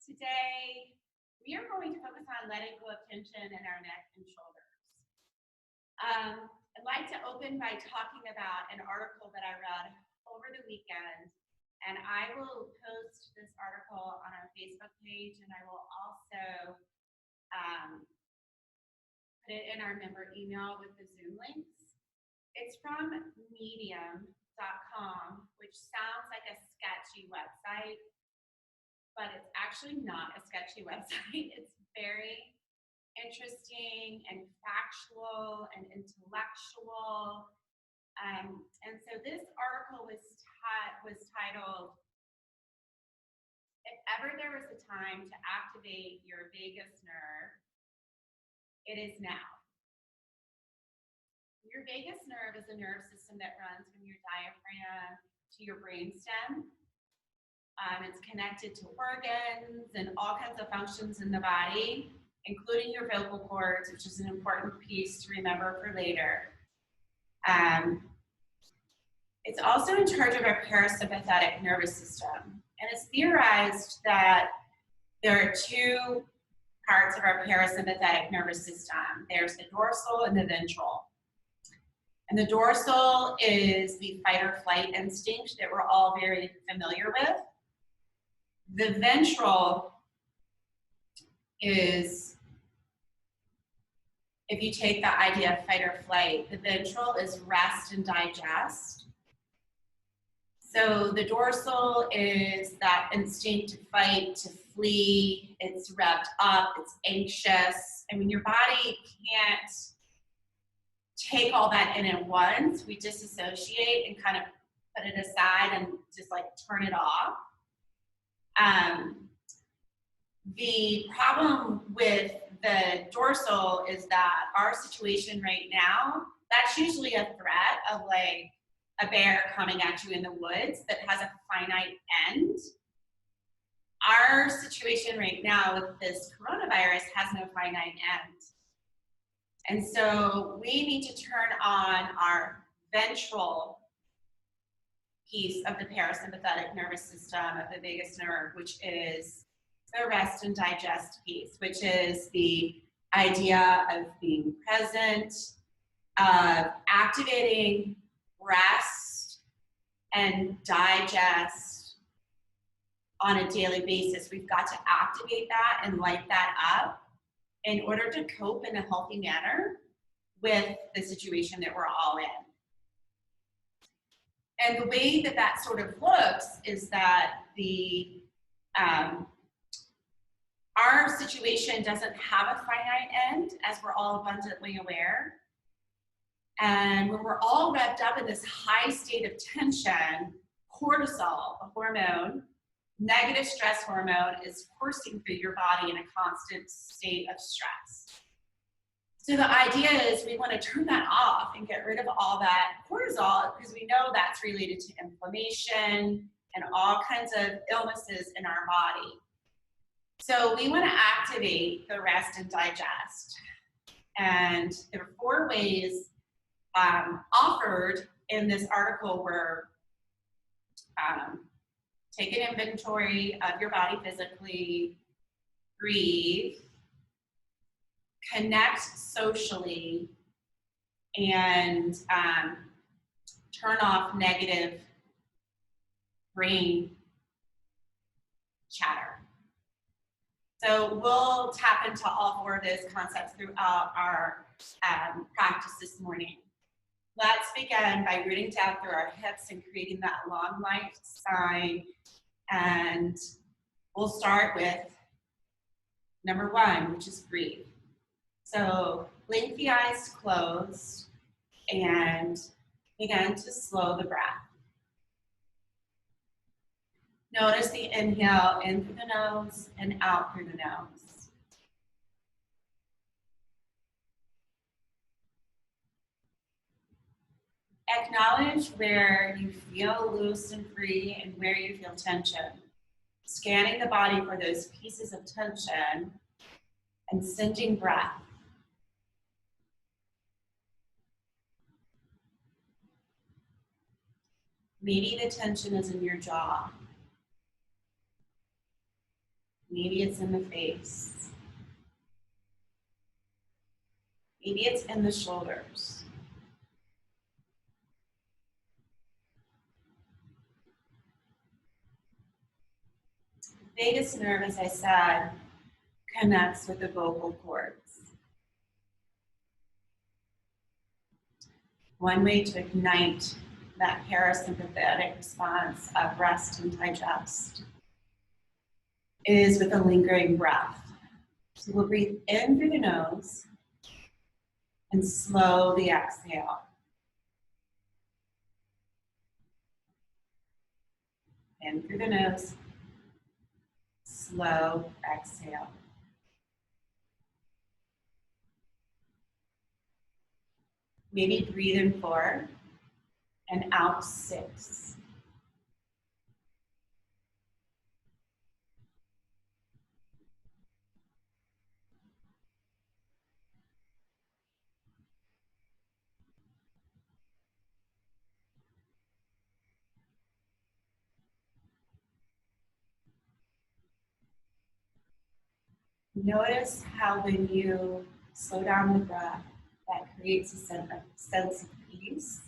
Today, we are going to focus on letting go of tension in our neck and shoulders. I'd like to open by talking about an article that I read over the weekend, and I will post this article on our Facebook page, and I will also put it in our member email with the Zoom links. It's from medium.com, which sounds like a sketchy website, but it's actually not a sketchy website. It's very interesting and factual and intellectual. And so this article was titled, "If ever there was a time to activate your vagus nerve, it is now." Your vagus nerve is a nerve system that runs from your diaphragm to your brainstem. It's connected to organs and all kinds of functions in the body, including your vocal cords, which is an important piece to remember for later. It's also in charge of our parasympathetic nervous system. And it's theorized that there are two parts of our parasympathetic nervous system. There's the dorsal and the ventral. And the dorsal is the fight or flight instinct that we're all very familiar with. The ventral is, if you take the idea of fight or flight, the ventral is rest and digest. So the dorsal is that instinct to fight, to flee, it's revved up, it's anxious. And when your body can't take all that in at once, we disassociate and kind of put it aside and just like turn it off. The problem with the dorsal is that our situation right now, that's usually a threat of like a bear coming at you in the woods that has a finite end. Our situation right now with this coronavirus has no finite end. And so we need to turn on our ventral piece of the parasympathetic nervous system of the vagus nerve, which is the rest and digest piece, which is the idea of being present, of activating rest and digest on a daily basis. We've got to activate that and light that up in order to cope in a healthy manner with the situation that we're all in. And the way that that sort of looks is that our situation doesn't have a finite end, as we're all abundantly aware. And when we're all revved up in this high state of tension, cortisol, a hormone, negative stress hormone, is coursing through your body in a constant state of stress. So the idea is we want to turn that off and get rid of all that cortisol, because we know that's related to inflammation and all kinds of illnesses in our body. So we want to activate the rest and digest. And there are 4 ways offered in this article where take an inventory of your body physically, breathe, connect socially, and turn off negative brain chatter. So we'll tap into all 4 of those concepts throughout our practice this morning. Let's begin by rooting down through our hips and creating that long life sign. And we'll start with number 1, which is breathe. So blink the eyes closed and begin to slow the breath. Notice the inhale in through the nose and out through the nose. Acknowledge where you feel loose and free and where you feel tension. Scanning the body for those pieces of tension and sending breath. Maybe the tension is in your jaw. Maybe it's in the face. Maybe it's in the shoulders. The vagus nerve, as I said, connects with the vocal cords. One way to ignite that parasympathetic response of rest and digest is with a lingering breath. So we'll breathe in through the nose and slowly exhale. In through the nose, slow exhale. Maybe breathe in 4 and out 6. Notice how when you slow down the breath, that creates a sense of peace.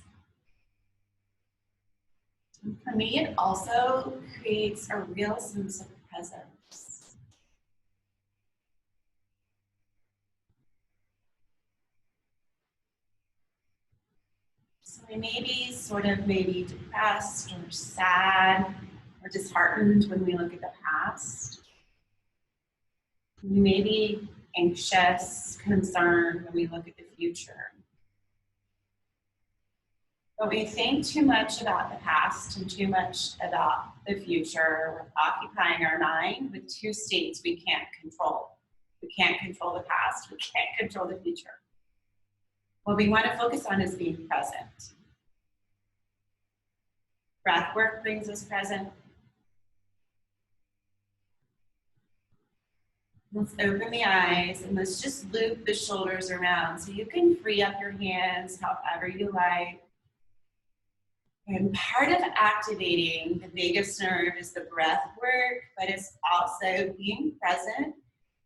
And for me, it also creates a real sense of presence. So we may be sort of maybe depressed or sad or disheartened when we look at the past. We may be anxious, concerned when we look at the future. But we think too much about the past and too much about the future. We're occupying our mind with two states we can't control. We can't control the past, we can't control the future. What we want to focus on is being present. Breath work brings us present. Let's open the eyes and let's just loop the shoulders around so you can free up your hands however you like. And part of activating the vagus nerve is the breath work, but it's also being present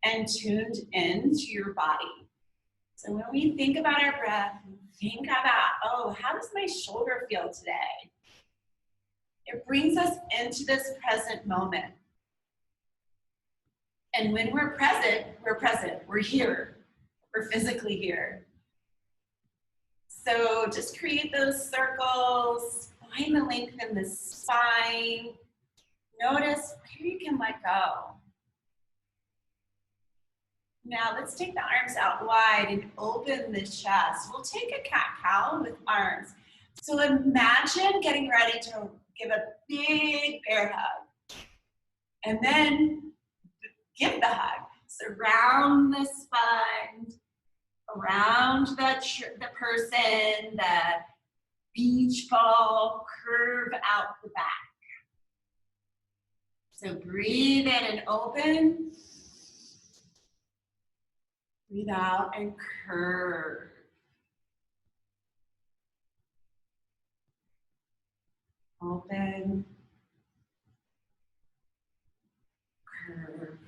and tuned into your body. So when we think about our breath, think about, oh, how does my shoulder feel today? It brings us into this present moment. And when we're present, we're here, we're physically here. So just create those circles, find the length in the spine. Notice where you can let go. Now let's take the arms out wide and open the chest. We'll take a cat-cow with arms. So imagine getting ready to give a big bear hug. And then give the hug. Surround the spine, around the person, the beach ball, curve out the back. So breathe in and open. Breathe out and curve. Open. Curve.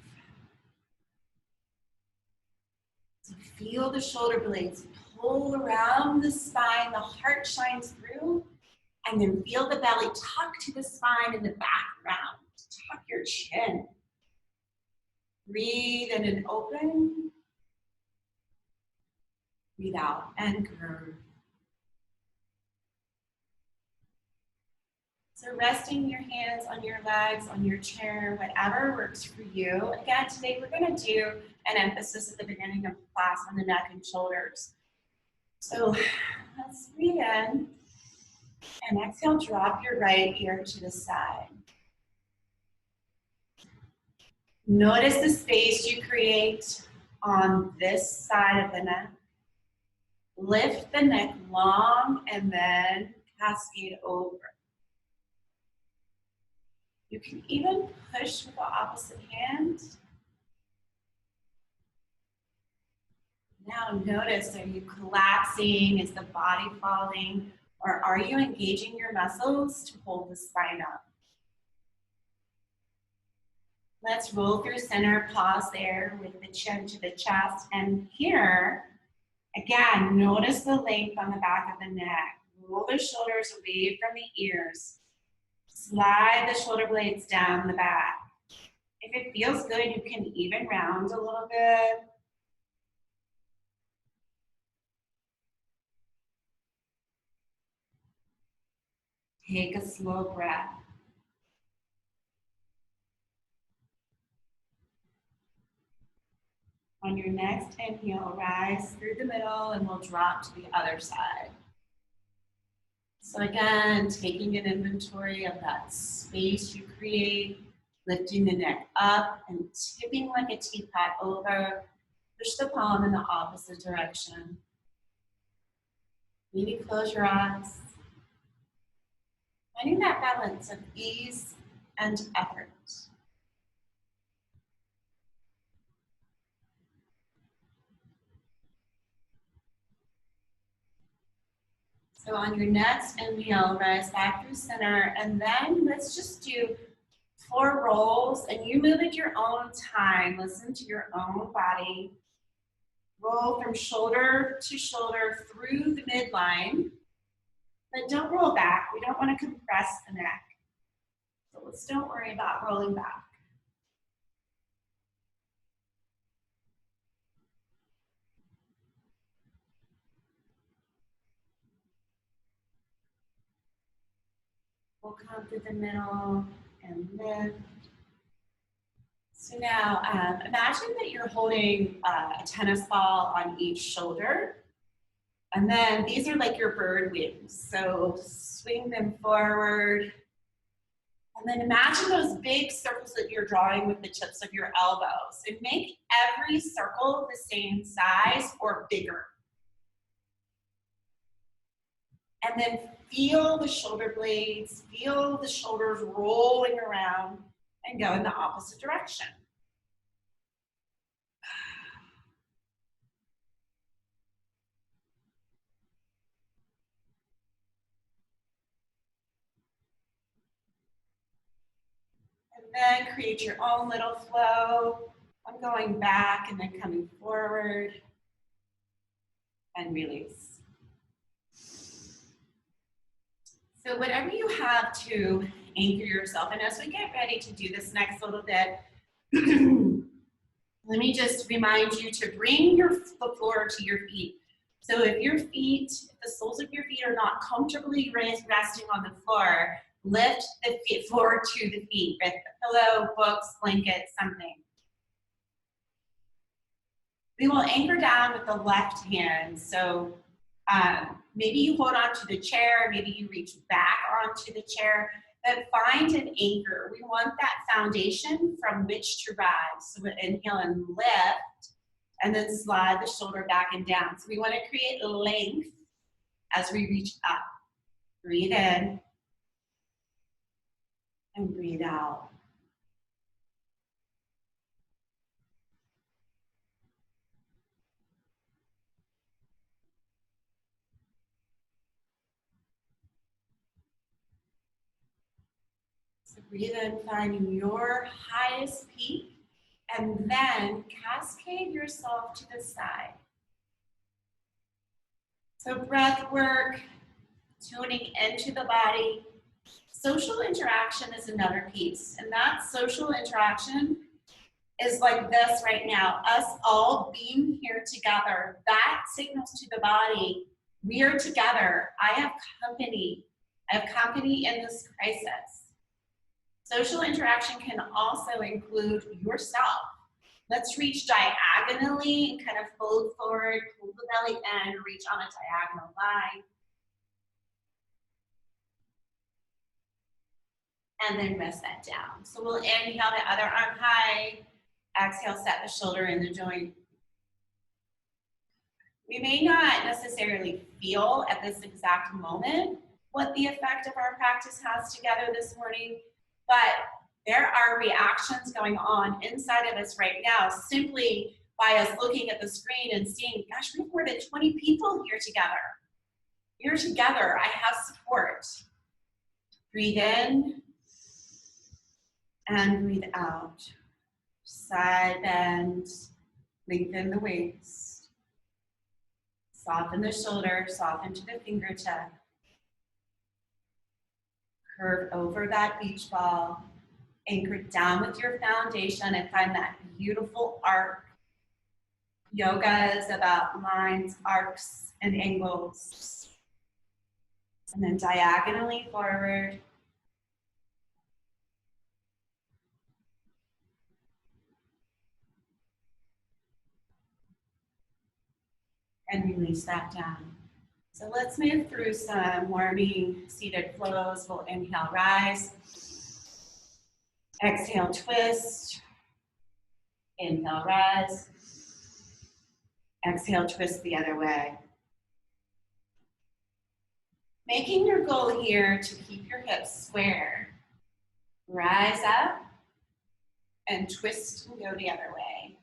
So feel the shoulder blades pull around the spine, the heart shines through, and then feel the belly tuck to the spine and the back round. Tuck your chin. Breathe in and open. Breathe out and curve. So resting your hands on your legs, on your chair, whatever works for you. Again, today we're going to do an emphasis at the beginning of class on the neck and shoulders. So let's breathe in and exhale, drop your right ear to the side. Notice the space you create on this side of the neck. Lift the neck long and then cascade over. You can even push with the opposite hand. Now notice, are you collapsing? Is the body falling? Or are you engaging your muscles to hold the spine up? Let's roll through center, pause there with the chin to the chest. And here, again, notice the length on the back of the neck. Roll the shoulders away from the ears. Slide the shoulder blades down the back. If it feels good, you can even round a little bit. Take a slow breath. On your next inhale, rise through the middle and we'll drop to the other side. So again, taking an inventory of that space you create, lifting the neck up and tipping like a teapot over. Push the palm in the opposite direction. Maybe close your eyes. Finding that balance of ease and effort. So on your next inhale, rise back through center, and then let's just do 4 rolls, and you move at your own time. Listen to your own body. Roll from shoulder to shoulder through the midline, but don't roll back. We don't want to compress the neck. So let's don't worry about rolling back. We'll come through the middle and lift. So now imagine that you're holding a tennis ball on each shoulder. And then these are like your bird wings. So swing them forward. And then imagine those big circles that you're drawing with the tips of your elbows. And make every circle the same size or bigger. And then feel the shoulder blades, feel the shoulders rolling around and go in the opposite direction. And then create your own little flow. I'm going back and then coming forward and release. So whatever you have to anchor yourself, and as we get ready to do this next little bit, let me just remind you to bring the floor to your feet. So if the soles of your feet are not comfortably resting on the floor, lift the floor to the feet with a pillow, books, blanket, something. We will anchor down with the left hand. So maybe you hold on to the chair, maybe you reach back onto the chair, but find an anchor. We want that foundation from which to rise. So inhale and lift, and then slide the shoulder back and down. So we want to create length as we reach up. Breathe in and breathe out. So breathe in, finding your highest peak, and then cascade yourself to the side. So breath work, tuning into the body. Social interaction is another piece, and that social interaction is like this right now, us all being here together. That signals to the body, we are together. I have company. I have company in this crisis. Social interaction can also include yourself. Let's reach diagonally and kind of fold forward, pull the belly in, reach on a diagonal line. And then rest that down. So we'll inhale the other arm high. Exhale, set the shoulder in the joint. We may not necessarily feel at this exact moment what the effect of our practice has together this morning, but there are reactions going on inside of us right now simply by us looking at the screen and seeing, gosh, we have more than 20 people here together. You're together, I have support. Breathe in and breathe out. Side bend, lengthen the waist. Soften the shoulder, soften to the fingertip. Curve over that beach ball. Anchor down with your foundation and find that beautiful arc. Yoga is about lines, arcs, and angles. And then diagonally forward. And release that down. So let's move through some warming seated flows. We'll inhale, rise. Exhale, twist. Inhale, rise. Exhale, twist the other way. Making your goal here to keep your hips square. Rise up and twist and go the other way.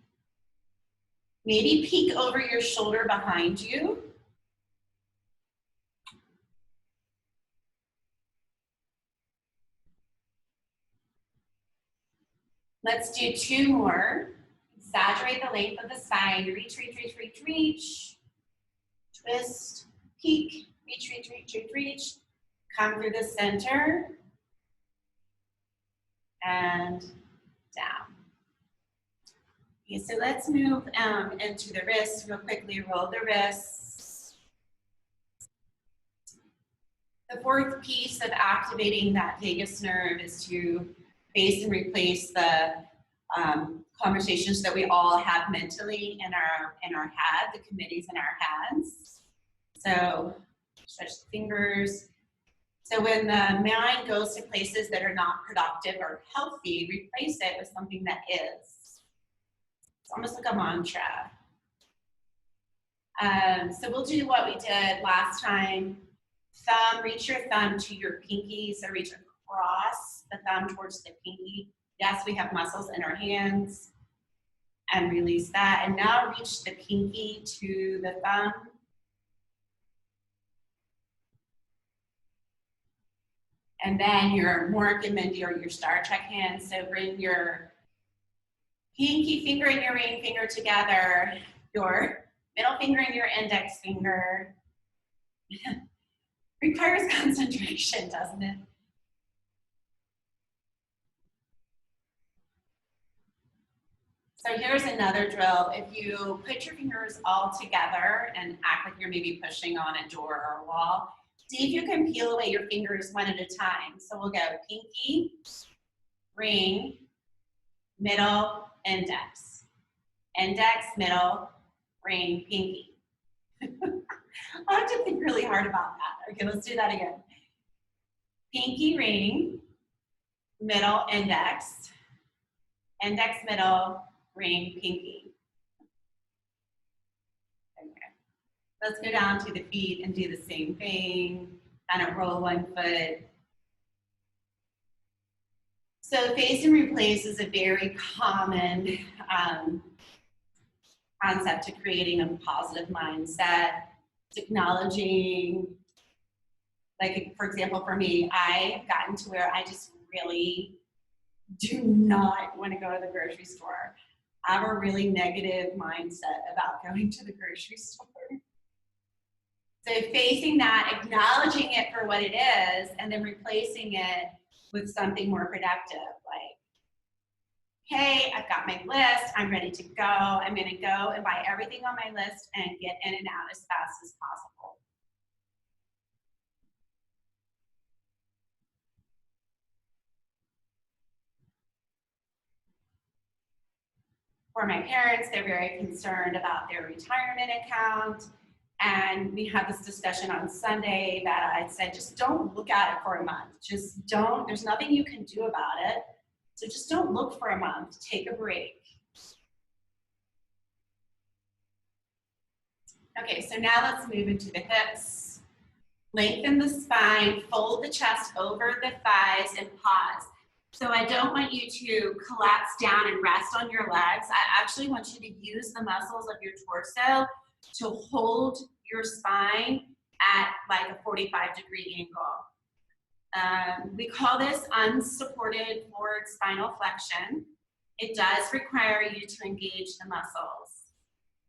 Maybe peek over your shoulder behind you. Let's do 2 more. Exaggerate the length of the spine. Reach, reach, reach, reach, reach. Twist, peek, reach, reach, reach, reach, reach. Come through the center. And down. Okay, so let's move into the wrists real quickly. Roll the wrists. The fourth piece of activating that vagus nerve is to face and replace the conversations that we all have mentally in our head, the committees in our heads. So stretch the fingers. So when the mind goes to places that are not productive or healthy, replace it with something that is. It's almost like a mantra. So we'll do what we did last time. Thumb, reach your thumb to your pinky, so reach across the thumb towards the pinky. Yes, we have muscles in our hands. And release that. And now reach the pinky to the thumb. And then your Mork and Mindy or your Star Trek hands. So bring your pinky finger and your ring finger together. Your middle finger and your index finger. Requires concentration, doesn't it? So here's another drill. If you put your fingers all together and act like you're maybe pushing on a door or a wall, see if you can peel away your fingers one at a time. So we'll go pinky, ring, middle, index. Index, middle, ring, pinky. I have to think really hard about that. Okay, let's do that again. Pinky, ring, middle, index. Index, middle, ring, pinky. Okay. Let's go down to the feet and do the same thing. Kind of roll one foot. So face and replace is a very common concept to creating a positive mindset. It's acknowledging, like for example, for me, I've gotten to where I just really do not want to go to the grocery store. I have a really negative mindset about going to the grocery store. So facing that, acknowledging it for what it is, and then replacing it with something more productive, like, hey, I've got my list, I'm ready to go. I'm gonna go and buy everything on my list and get in and out as fast as possible. For my parents, they're very concerned about their retirement account. And we had this discussion on Sunday that I said, just don't look at it for a month. Just don't, there's nothing you can do about it. So just don't look for a month, take a break. Okay, so now let's move into the hips. Lengthen the spine, fold the chest over the thighs, and pause. So I don't want you to collapse down and rest on your legs. I actually want you to use the muscles of your torso to hold your spine at like a 45-degree angle. We call this unsupported forward spinal flexion. It does require you to engage the muscles.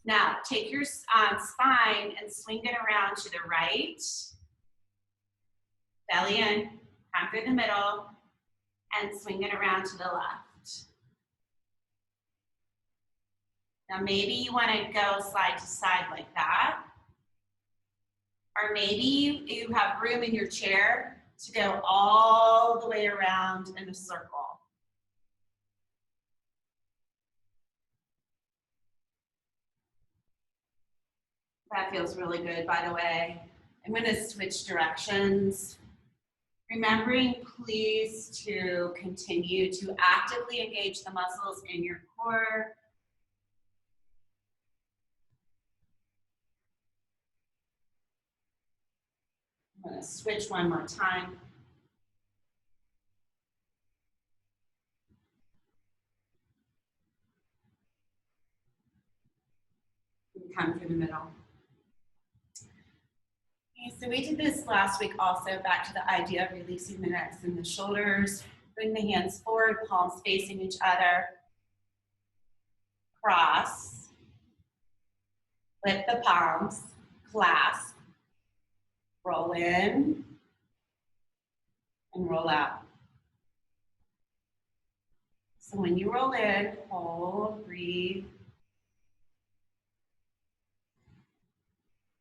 Now, take your spine and swing it around to the right. Belly in, come through the middle, and swing it around to the left. Now, maybe you want to go side to side like that. Or maybe you have room in your chair to go all the way around in a circle. That feels really good, by the way. I'm going to switch directions. Remembering, please, to continue to actively engage the muscles in your core. I'm going to switch one more time. Come through the middle. Okay, so we did this last week also, back to the idea of releasing the necks and the shoulders. Bring the hands forward, palms facing each other. Cross. Lift the palms, clasp. Roll in and roll out. So when you roll in, hold, breathe.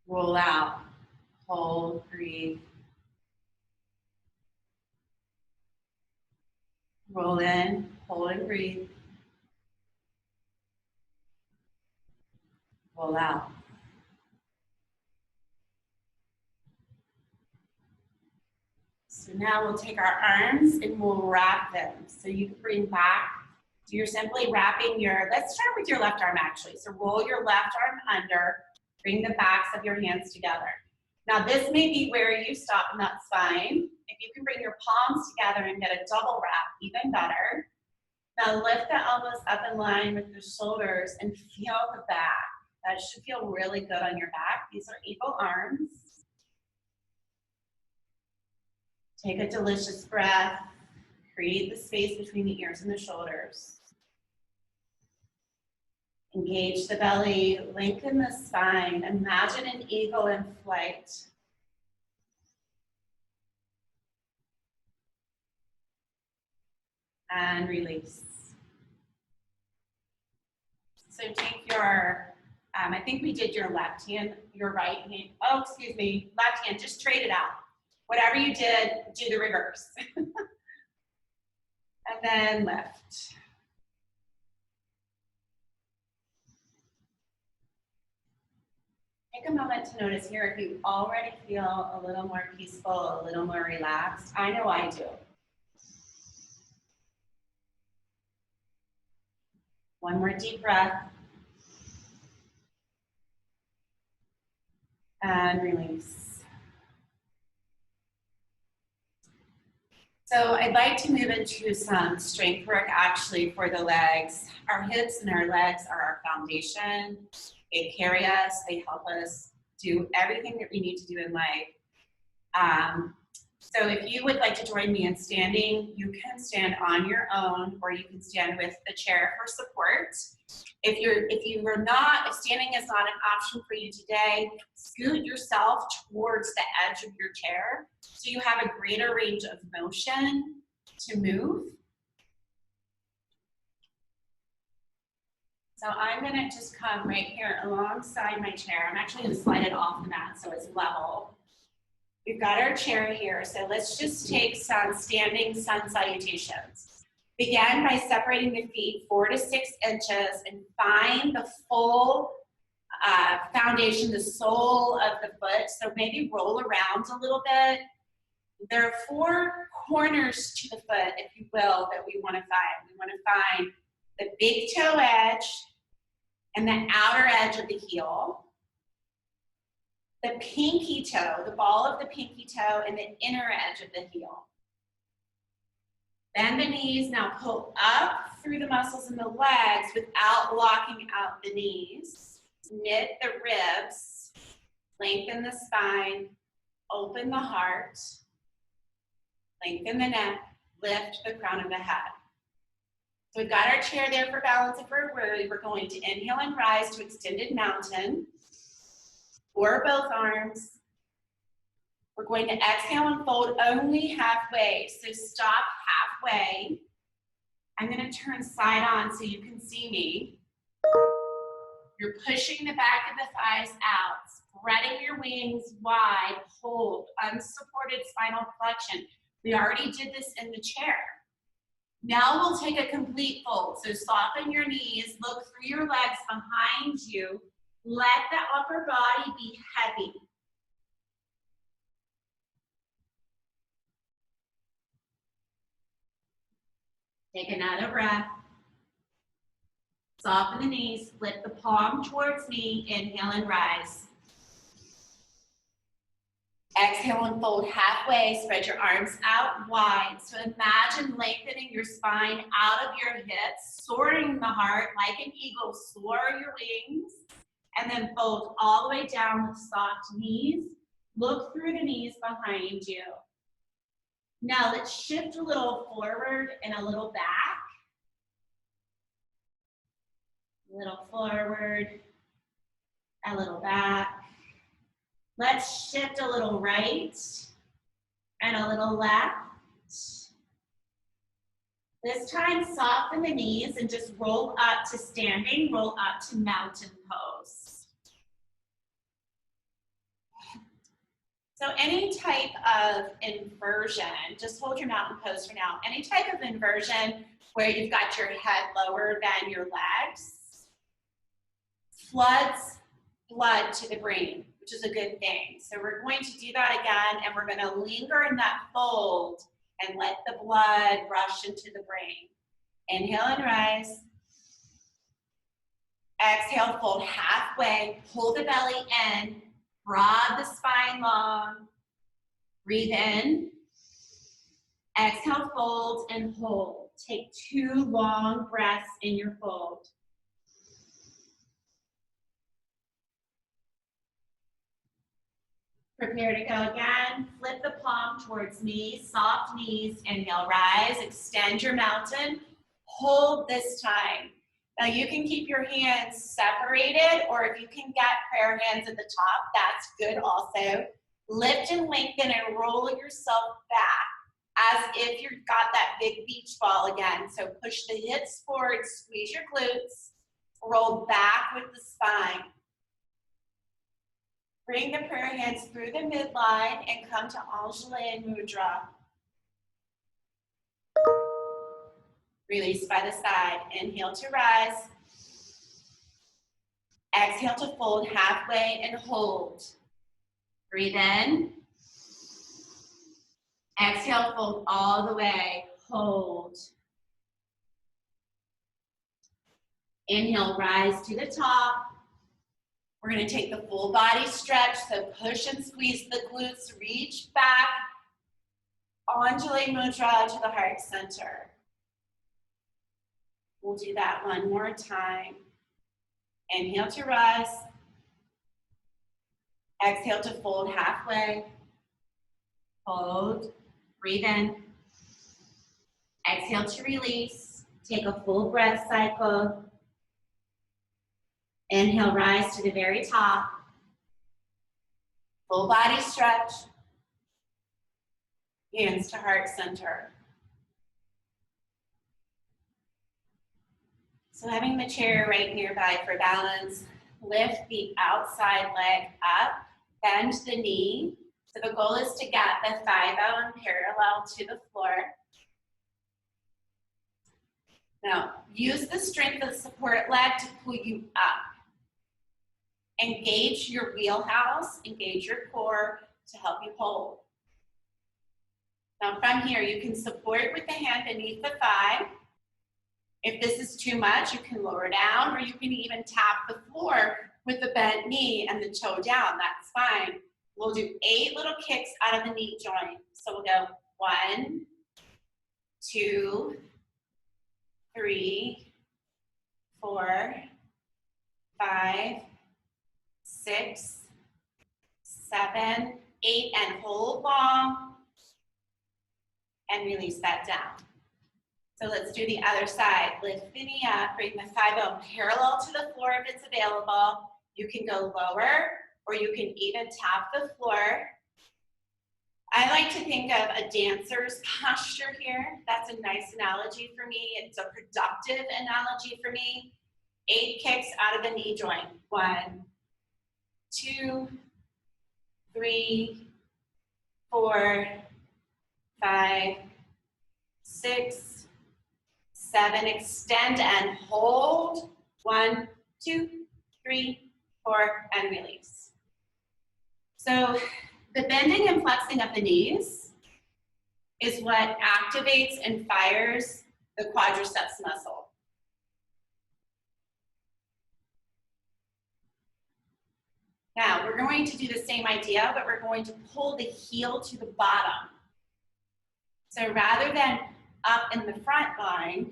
Roll out, hold, breathe. Roll in, hold and breathe. Roll out. So now we'll take our arms and we'll wrap them. So you can bring back, so you're simply wrapping your, let's start with your left arm actually. So roll your left arm under, bring the backs of your hands together. Now this may be where you stop, and that's fine. If you can bring your palms together and get a double wrap, even better. Now lift the elbows up in line with the shoulders and feel the back. That should feel really good on your back. These are eagle arms. Take a delicious breath. Create the space between the ears and the shoulders. Engage the belly, lengthen the spine. Imagine an eagle in flight. And release. So take your, I think we did your left hand, your right hand. Oh, excuse me, left hand, just trade it out. Whatever you did, do the reverse. And then lift. Take a moment to notice here if you already feel a little more peaceful, a little more relaxed. I know I do. One more deep breath. And release. So I'd like to move into some strength work actually for the legs. Our hips and our legs are our foundation. They carry us, they help us do everything that we need to do in life. So if you would like to join me in standing, you can stand on your own or you can stand with the chair for support. If standing is not an option for you today, scoot yourself towards the edge of your chair so you have a greater range of motion to move. So I'm gonna just come right here alongside my chair. I'm actually gonna slide it off the mat so it's level. We've got our chair here, so let's just take some standing sun salutations. Begin by separating the feet 4 to 6 inches and find the full foundation, the sole of the foot. So maybe roll around a little bit. There are 4 corners to the foot, if you will, that we want to find. We want to find the big toe edge and the outer edge of the heel. The pinky toe, the ball of the pinky toe, and the inner edge of the heel. Bend the knees, now pull up through the muscles in the legs without locking out the knees. Knit the ribs, lengthen the spine, open the heart, lengthen the neck, lift the crown of the head. So we've got our chair there for balance if we're worried. We're going to inhale and rise to extended mountain, or both arms. We're going to exhale and fold only halfway. So stop halfway. I'm going to turn side on so you can see me. You're pushing the back of the thighs out, spreading your wings wide, hold, unsupported spinal flexion. We already did this in the chair. Now we'll take a complete fold. So soften your knees, look through your legs behind you. Let the upper body be heavy. Take another breath. Soften the knees, flip the palm towards me, inhale and rise. Exhale and fold halfway, spread your arms out wide. So imagine lengthening your spine out of your hips, soaring the heart like an eagle, soar your wings, and then fold all the way down with soft knees. Look through the knees behind you. Now let's shift a little forward and a little back. A little forward, a little back. Let's shift a little right and a little left. This time, soften the knees and just roll up to standing, roll up to mountain pose. So any type of inversion, just hold your mountain pose for now. Any type of inversion where you've got your head lower than your legs floods blood to the brain, which is a good thing. So we're going to do that again, and we're going to linger in that fold and let the blood rush into the brain. Inhale and rise. Exhale, fold halfway, pull the belly in, broad the spine long. Breathe in. Exhale, fold and hold. Take 2 long breaths in your fold. Prepare to go again. Flip the palm towards me, soft knees, inhale, rise, extend your mountain. Hold this time. Now you can keep your hands separated, or if you can get prayer hands at the top, that's good also. Lift and lengthen and roll yourself back as if you've got that big beach ball again. So push the hips forward, squeeze your glutes, roll back with the spine. Bring the prayer hands through the midline and come to Anjali Mudra. Release by the side. Inhale to rise. Exhale to fold halfway and hold. Breathe in. Exhale, fold all the way. Hold. Inhale, rise to the top. We're going to take the full body stretch, so push and squeeze the glutes, reach back, Anjali Mudra to the heart center. We'll do that one more time. Inhale to rise. Exhale to fold halfway. Hold, breathe in. Exhale to release. Take a full breath cycle. Inhale, rise to the very top. Full body stretch. Hands to heart center. So having the chair right nearby for balance, lift the outside leg up, bend the knee. So the goal is to get the thigh bone parallel to the floor. Now, use the strength of the support leg to pull you up. Engage your wheelhouse, engage your core to help you hold. Now from here, you can support with the hand beneath the thigh. If this is too much, you can lower down, or you can even tap the floor with the bent knee and the toe down, that's fine. We'll do 8 little kicks out of the knee joint. So we'll go 1, 2, 3, 4, 5, 6, 7, 8, and hold long, and release that down. So let's do the other side. Lift the knee up, bring the thigh bone parallel to the floor if it's available. You can go lower, or you can even tap the floor. I like to think of a dancer's posture here. That's a nice analogy for me. It's a productive analogy for me. 8 kicks out of the knee joint. 1, 2, 3, 4, 5, 6, 7. Extend and hold. 1, 2, 3, 4, and release. So the bending and flexing of the knees is what activates and fires the quadriceps muscle. Now, we're going to do the same idea, but we're going to pull the heel to the bottom. So rather than up in the front line,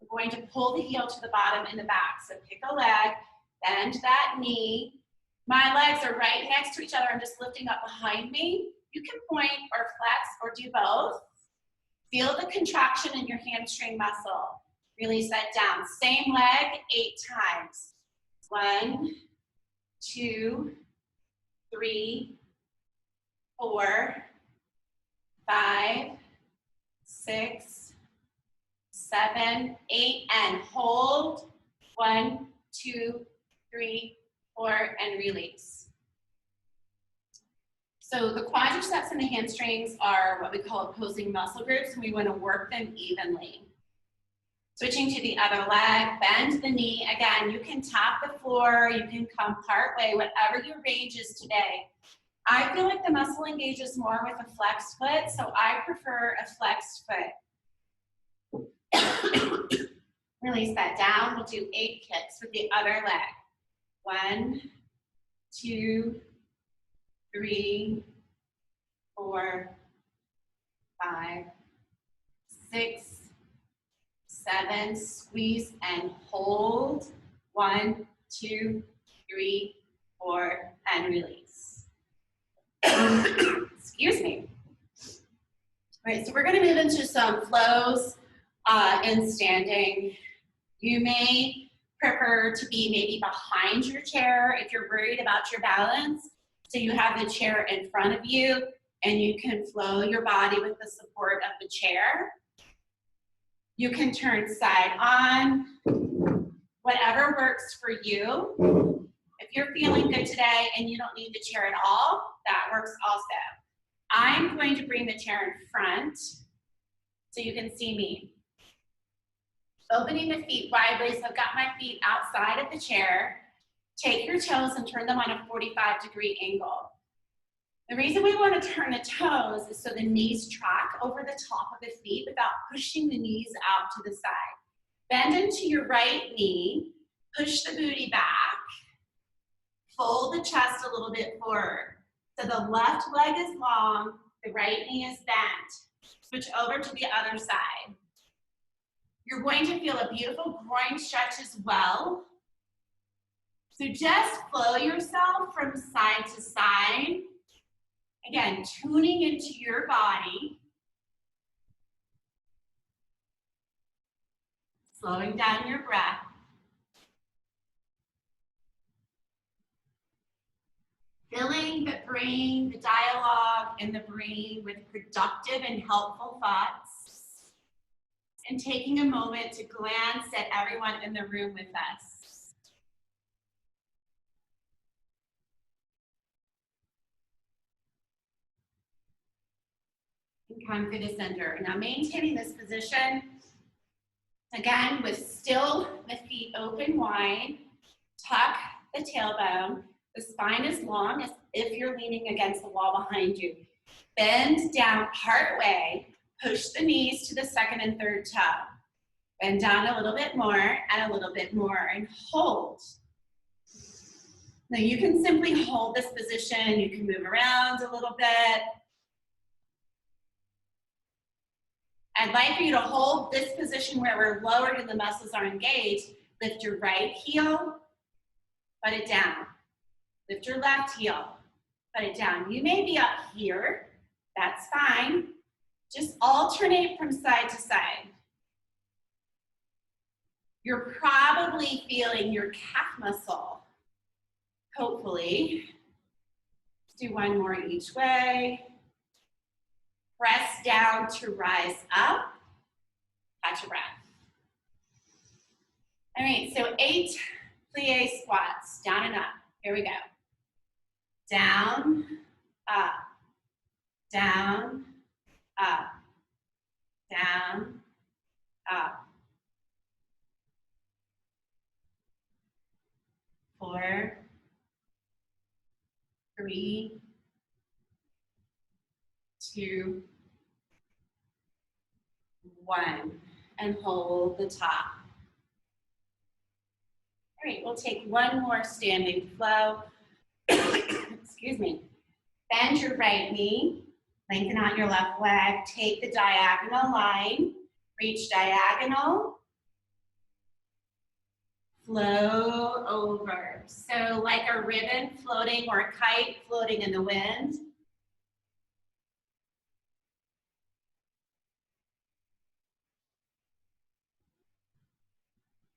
we're going to pull the heel to the bottom in the back. So pick a leg, bend that knee. My legs are right next to each other. I'm just lifting up behind me. You can point or flex or do both. Feel the contraction in your hamstring muscle. Release that down. Same leg 8 times. 1, 2, 3, 4, 5, 6, 7, 8, and hold. 1, 2, 3, 4, and release. So the quadriceps and the hamstrings are what we call opposing muscle groups, and we want to work them evenly. Switching to the other leg, bend the knee. Again, you can tap the floor, you can come part way, whatever your range is today. I feel like the muscle engages more with a flexed foot, so I prefer a flexed foot. Release that down. We'll do 8 kicks with the other leg. 1, 2, 3, 4, 5, 6, 7, squeeze and hold. 1, 2, 3, 4, and release. Excuse me. All right, so we're going to move into some flows in standing. You may prefer to be maybe behind your chair if you're worried about your balance. So you have the chair in front of you and you can flow your body with the support of the chair. You can turn side on, whatever works for you. If you're feeling good today and you don't need the chair at all, that works also. I'm going to bring the chair in front so you can see me. Opening the feet widely, so I've got my feet outside of the chair. Take your toes and turn them on a 45-degree angle. The reason we want to turn the toes is so the knees track over the top of the feet without pushing the knees out to the side. Bend into your right knee, push the booty back, fold the chest a little bit forward. So the left leg is long, the right knee is bent. Switch over to the other side. You're going to feel a beautiful groin stretch as well. So just flow yourself from side to side. Again, tuning into your body. Slowing down your breath. Filling the brain, the dialogue in the brain with productive and helpful thoughts. And taking a moment to glance at everyone in the room with us. And come to the center. Now maintaining this position, again, with still the feet open wide, tuck the tailbone. The spine is long as if you're leaning against the wall behind you. Bend down part way. Push the knees to the second and third toe. Bend down a little bit more and a little bit more and hold. Now you can simply hold this position. You can move around a little bit. I'd like for you to hold this position where we're lowered and the muscles are engaged. Lift your right heel, put it down. Lift your left heel, put it down. You may be up here, that's fine. Just alternate from side to side. You're probably feeling your calf muscle, hopefully. Let's do one more each way. Press down to rise up. Catch a breath. All right, so 8 plie squats, down and up. Here we go. Down, up, down, up, down, up. 4, 3, 2, 1, and hold the top. All right, we'll take one more standing flow. Excuse me. Bend your right knee, lengthen out your left leg, take the diagonal line, reach diagonal, flow over. So like a ribbon floating or a kite floating in the wind.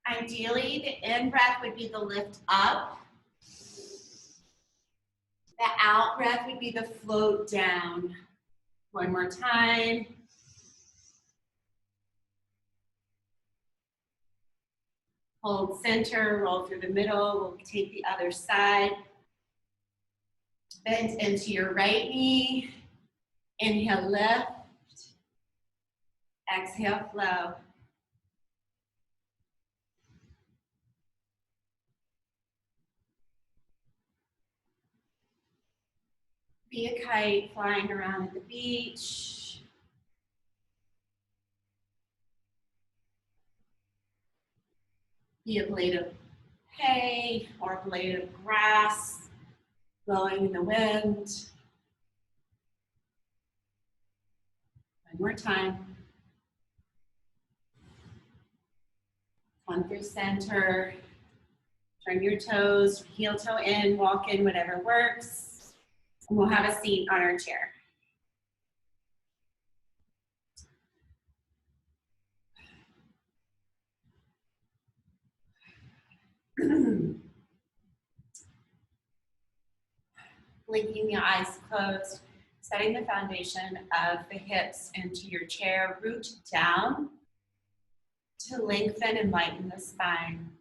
Ideally, the in-breath would be the lift up. The out-breath would be the float down. One more time. Hold center, roll through the middle. We'll take the other side. Bend into your right knee. Inhale, lift. Exhale, flow. Be a kite flying around at the beach. Be a blade of hay or a blade of grass blowing in the wind. One more time. Come through center. Turn your toes, heel toe in, walk in, whatever works. And we'll have a seat on our chair. Blinking the eyes closed, setting the foundation of the hips into your chair, root down to lengthen and lighten the spine.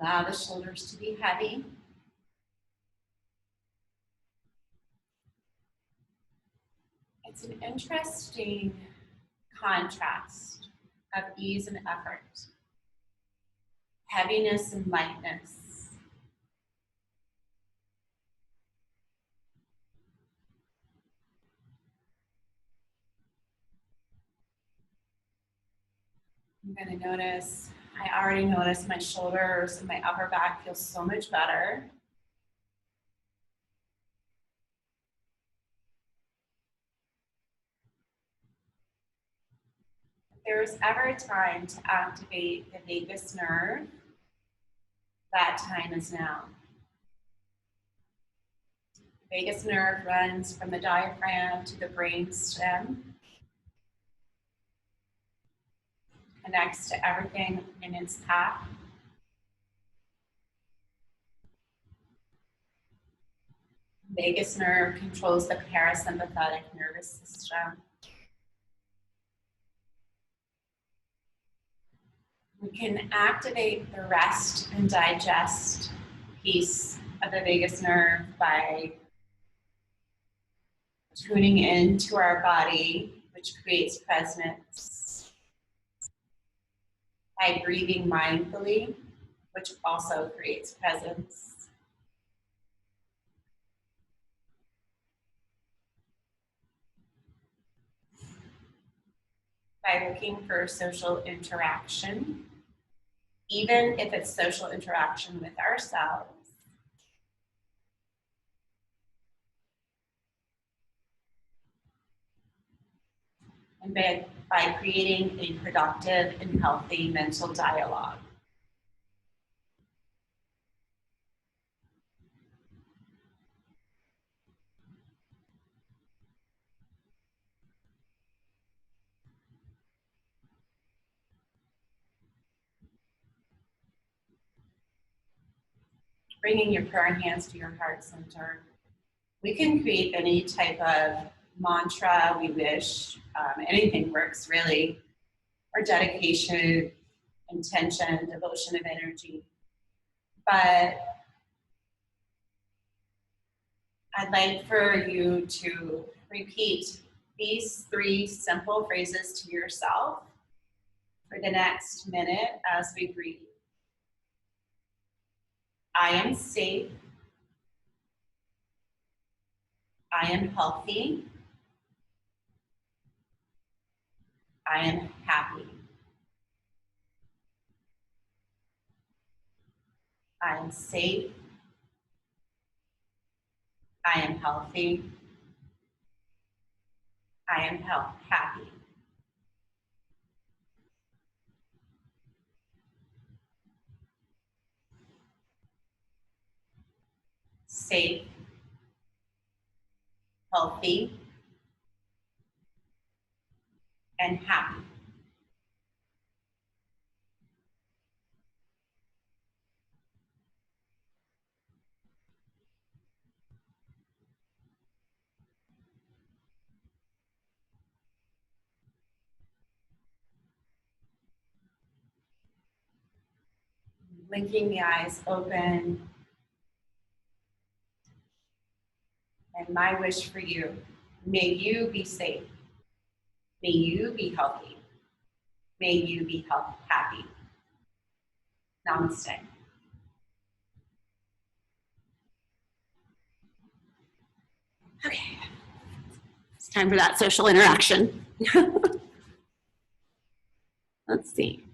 Allow the shoulders to be heavy. It's an interesting contrast of ease and effort, heaviness and lightness. I'm going to notice, I already noticed my shoulders and my upper back feels so much better. If there's ever a time to activate the vagus nerve, that time is now. The vagus nerve runs from the diaphragm to the brain stem, connects to everything in its path. Vagus nerve controls the parasympathetic nervous system. We can activate the rest and digest piece of the vagus nerve by tuning into our body, which creates presence, by breathing mindfully, which also creates presence, by looking for social interaction, even if it's social interaction with ourselves. And by creating a productive and healthy mental dialogue. bringing your prayer hands to your heart center. We can create any type of mantra we wish. Anything works, really. Or dedication, intention, devotion of energy. But I'd like for you to repeat these 3 simple phrases to yourself for the next minute as we breathe. I am safe. I am healthy. I am happy. I am safe. I am healthy. I am happy. Safe, healthy, and happy. Blinking the eyes open. And my wish for you, may you be safe. May you be healthy. May you be happy. Namaste. Okay, it's time for that social interaction. Let's see.